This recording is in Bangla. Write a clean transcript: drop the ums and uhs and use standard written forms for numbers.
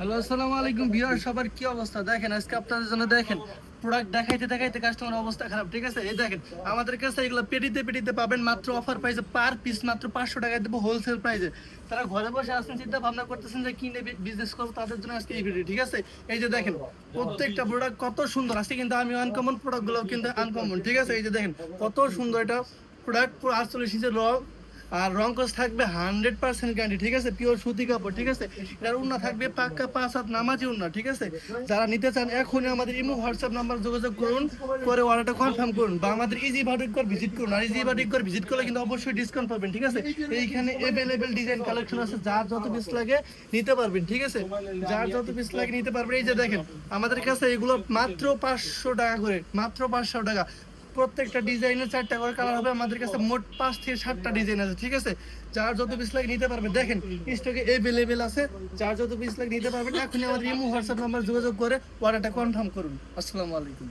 হ্যালো, আসসালামু আলাইকুম ভিউয়ার, সবার কি অবস্থা? দেখেন আজকে আপনাদের জন্য দেখেন প্রোডাক্ট দেখাইতে দেখাইতে কাস্টমার অবস্থা খারাপ। ঠিক আছে, এই দেখেন আমাদের কাছে এগুলো পেটিতে পেটিতে পাবেন মাত্র অফার প্রাইসে, পার পিস মাত্র 500 টাকায় দেবো হোলসেল প্রাইসে। তারা ঘরে বসে আসছেন, চিন্তা ভাবনা করতেছেন যে কিনে বিজনেস করবো, তাদের জন্য আজকে এই ভিডিও। ঠিক আছে, এই যে দেখেন প্রত্যেকটা প্রোডাক্ট কত সুন্দর। আজকে কিন্তু আমি আনকমন প্রোডাক্টগুলো কিন্তু আনকমন। ঠিক আছে, এই যে দেখেন কত সুন্দর এটা প্রোডাক্ট, পুরো 48 ইঞ্চের আর রং কস থাকবে 100% গ্যারান্টি। ঠিক আছে, পিওর সুতি কাপড়। ঠিক আছে, এটার উন্না থাকবে পাক্কা 5 হাত নামাজি উন্না। ঠিক আছে, যারা নিতে চান এখনই আমাদের ইমো হোয়াটসঅ্যাপ নাম্বার যোগাযোগ করুন, করে অর্ডারটা কনফার্ম করুন, বা আমাদের ইজি বাটিক ভিজিট করুন। আর ইজি বাটিক ভিজিট করলে কিন্তু অবশ্যই ডিসকাউন্ট পাবেন। ঠিক আছে, এইখানে অ্যাভেলেবেল ডিজাইন কালেকশন আছে, যার যত পিস লাগে নিতে পারবেন। ঠিক আছে, যার যত পিস লাগে নিতে পারবেন। এই যে দেখেন আমাদের কাছে এগুলো মাত্র 500 টাকা করে, মাত্র 500 টাকা। প্রত্যেকটা ডিজাইনের 4টা করে কালার হবে। আমাদের কাছে মোট 5 থেকে 7টা ডিজাইন আছে। ঠিক আছে, যার যত পিস লাগে নিতে পারবেন। দেখেন স্টকে अवेलेबल আছে, যার যত পিস লাগে নিতে পারবেন। এখনই আমাদের ইমো হোয়াটসঅ্যাপ নাম্বার যোগাযোগ করে অর্ডারটা কনফার্ম করুন। আসসালামু আলাইকুম।